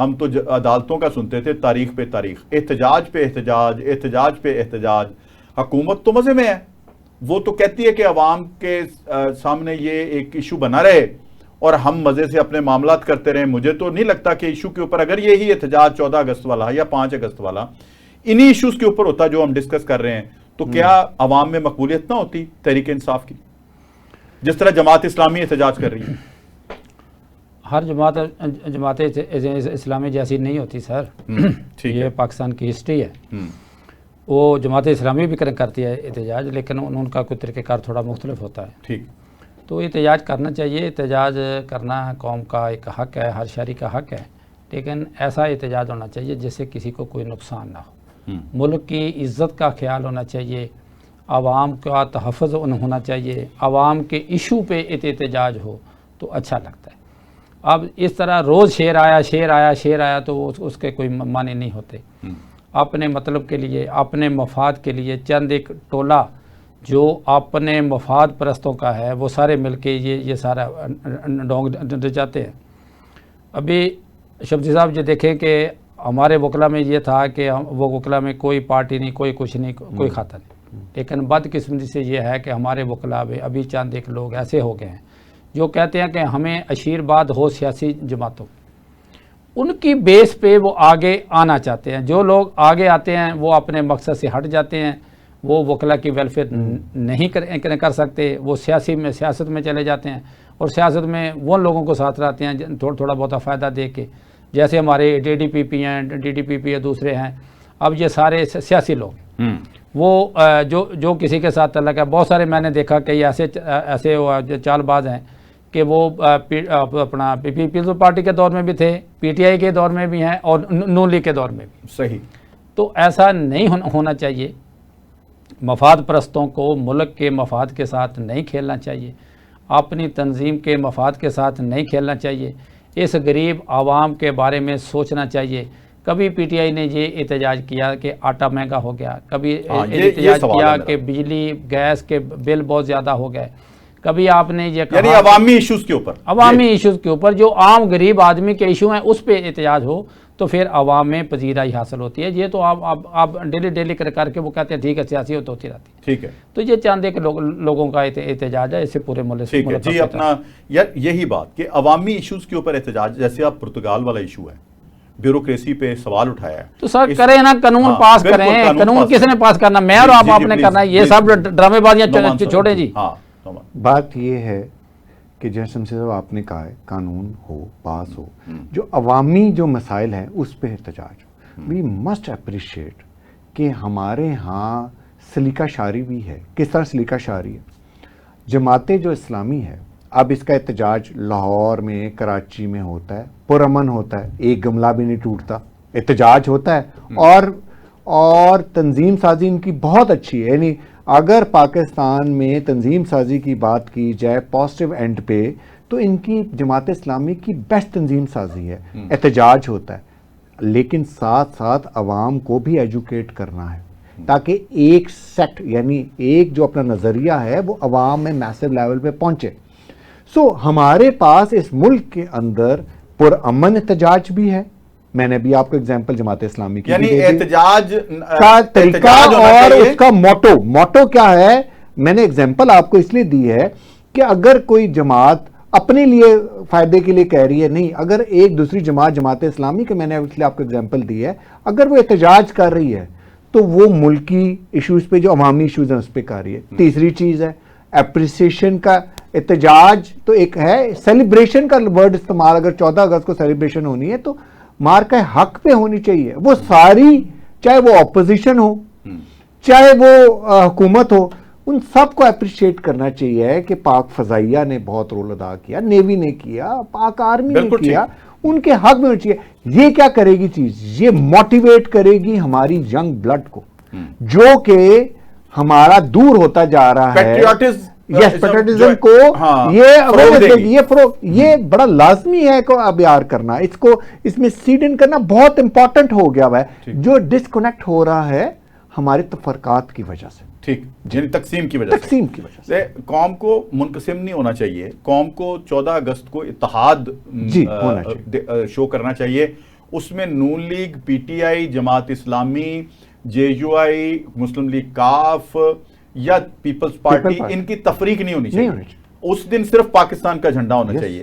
ہم تو عدالتوں کا سنتے تھے، تاریخ پہ تاریخ، احتجاج پہ احتجاج، احتجاج پہ احتجاج. حکومت تو مزے میں ہے، وہ تو کہتی ہے کہ عوام کے سامنے یہ ایک ایشو بنا رہے اور ہم مزے سے اپنے معاملات کرتے رہیں. مجھے تو نہیں لگتا کہ ایشو کے اوپر اگر یہی احتجاج 14 اگست والا یا 5 اگست والا انہی ایشوز کے اوپر ہوتا جو ہم ڈسکس کر رہے ہیں، تو کیا عوام میں مقبولیت نہ ہوتی تحریک انصاف کی، جس طرح جماعت اسلامی احتجاج کر رہی ہے؟ ہر جماعت اسلامی جیسی نہیں ہوتی سر. یہ پاکستان کی ہسٹری ہے. وہ جماعت اسلامی بھی کرتی ہے احتجاج، لیکن ان کا کوئی طریقہ کار تھوڑا مختلف ہوتا ہے. ٹھیک. تو احتجاج کرنا چاہیے. احتجاج کرنا قوم کا ایک حق ہے، ہر شہری کا حق ہے، لیکن ایسا احتجاج ہونا چاہیے جس سے کسی کو کوئی نقصان نہ ہو. ملک کی عزت کا خیال ہونا چاہیے، عوام کا تحفظ ہونا چاہیے. عوام کے ایشو پہ احتجاج ہو تو اچھا لگتا ہے. اب اس طرح روز شعر آیا تو اس کے کوئی معنی نہیں ہوتے. اپنے مطلب کے لیے، اپنے مفاد کے لیے چند ایک ٹولہ جو اپنے مفاد پرستوں کا ہے، وہ سارے مل کے یہ سارا ڈونگ جاتے ہیں. ابھی شمسی صاحب جو دیکھیں کہ ہمارے وکلا میں یہ تھا کہ وہ وکلا میں کوئی پارٹی نہیں، کوئی کچھ نہیں، کوئی کھاتا نہیں. لیکن بدقسمتی سے یہ ہے کہ ہمارے وکلا میں ابھی چند ایک لوگ ایسے ہو گئے ہیں جو کہتے ہیں کہ ہمیں آشیرواد ہو سیاسی جماعتوں. ان کی بیس پہ وہ آگے آنا چاہتے ہیں. جو لوگ آگے آتے ہیں وہ اپنے مقصد سے ہٹ جاتے ہیں، وہ وکلا کی ویلفیئر نہیں کر سکتے، وہ سیاست میں چلے جاتے ہیں، اور سیاست میں وہ لوگوں کو ساتھ رہتے ہیں تھوڑا بہت فائدہ دے کے، جیسے ہمارے DDPP ہیں، DDPP ہے، دوسرے ہیں. اب یہ سارے سیاسی لوگ وہ جو کسی کے ساتھ تعلق ہے. بہت سارے میں نے دیکھا کہ ایسے چال باز ہیں کہ وہ اپنا پیپلز پارٹی کے دور میں بھی تھے، PTI کے دور میں بھی ہیں، اور نون لیگ کے دور میں بھی. صحیح. تو ایسا نہیں ہونا چاہیے. مفاد پرستوں کو ملک کے مفاد کے ساتھ نہیں کھیلنا چاہیے، اپنی تنظیم کے مفاد کے ساتھ نہیں کھیلنا چاہیے. اس غریب عوام کے بارے میں سوچنا چاہیے. کبھی PTI نے یہ احتجاج کیا کہ آٹا مہنگا ہو گیا، کبھی احتجاج کیا کہ بجلی گیس کے بل بہت زیادہ ہو گئے، کبھی آپ نے یہ کہا یعنی عوامی ایشوز کے اوپر جو عام غریب آدمی کے ایشو ہیں اس پہ احتجاج ہو تو پھر عوام میں پذیرائی حاصل ہوتی ہے. یہ تو آپ ڈیلی کر کے وہ کہتے ہیں ٹھیک ہے سیاسی تو ہوتی رہتی ہے. ٹھیک ہے. تو یہ چاند ایک لوگوں کا احتجاج ہے، اس سے پورے ملک جی اپنا یہی بات کہ عوامی ایشوز کے اوپر احتجاج، جیسے آپ پرتگال والا ایشو ہے، بیوروکریسی پہ سوال اٹھایا ہے، تو سر کریں نا، قانون پاس کریں. قانون کس نے پاس کرنا؟ میں اور آپ نے کرنا ہے. یہ سب ڈرامے بازیاں چھوڑیں جی. بات یہ ہے کہ جیسے شمسی صاحب آپ نے کہا ہے قانون ہو، پاس ہو، جو عوامی جو مسائل ہیں اس پہ احتجاج ہو. وی مسٹ اپریشیٹ کہ ہمارے ہاں سلیقہ شعری بھی ہے. کس طرح سلیقہ شعری ہے؟ جماعتیں جو اسلامی ہے، اب اس کا احتجاج لاہور میں، کراچی میں ہوتا ہے، پرامن ہوتا ہے، ایک گملہ بھی نہیں ٹوٹتا، احتجاج ہوتا ہے، اور تنظیم سازی ان کی بہت اچھی ہے. یعنی اگر پاکستان میں تنظیم سازی کی بات کی جائے پازیٹیو اینڈ پہ تو ان کی جماعت اسلامی کی بیسٹ تنظیم سازی ہے. احتجاج ہوتا ہے، لیکن ساتھ ساتھ عوام کو بھی ایجوکیٹ کرنا ہے تاکہ ایک سیٹ، یعنی ایک جو اپنا نظریہ ہے وہ عوام میں میسو لیول پہ پہنچے. سو ہمارے پاس اس ملک کے اندر پرامن احتجاج بھی ہے. میں نے بھی آپ کو اگزامپل جماعت اسلامی کی، یعنی احتجاج کا طریقہ اور اس کا موٹو کیا ہے. میں نے اگزامپل آپ کو اس لیے دی ہے کہ اگر کوئی جماعت اپنے لیے فائدے کے لیے کہہ رہی ہے، نہیں، اگر ایک دوسری جماعت اسلامی کے، میں نے اس لیے آپ کو اگزامپل دی ہے، اگر وہ احتجاج کر رہی ہے تو وہ ملکی ایشوز پہ، جو عوامی ایشوز ہیں اس پہ کر رہی ہے. تیسری چیز ہے اپریسیشن کا. احتجاج تو ایک ہے، سیلیبریشن کا ورڈ استعمال، اگر 14 اگست کو سیلیبریشن ہونی ہے تو مارکہ حق پہ ہونی چاہیے. وہ ساری، چاہے وہ اپوزیشن ہو، چاہے وہ حکومت ہو، ان سب کو اپریشیٹ کرنا چاہیے کہ پاک فضائیہ نے بہت رول ادا کیا، نیوی نے کیا، پاک آرمی نے کیا، ان کے حق میں ہونا چاہیے. یہ کیا کرے گی چیز؟ یہ موٹیویٹ کرے گی ہماری ینگ بلڈ کو، جو کہ ہمارا دور ہوتا جا رہا ہے. پیٹریوٹزم کو یہ بڑا لازمی ہے کو بیار کرنا، اس میں سیڈن کرنا بہت امپورٹنٹ ہو گیا ہے، جو ڈسکنیکٹ ہو رہا ہے ہمارے تفرقات کی وجہ سے. ٹھیک، یعنی تقسیم کی وجہ سے قوم کو منقسم نہیں ہونا چاہیے. قوم کو 14 اگست کو اتحاد شو کرنا چاہیے، اس میں نون league, P T I, Jamaat Islami, J you I, Muslim league کاف یا پیپلز پارٹی، ان کی تفریق نہیں ہونی چاہیے. اس دن صرف پاکستان کا جھنڈا ہونا چاہیے.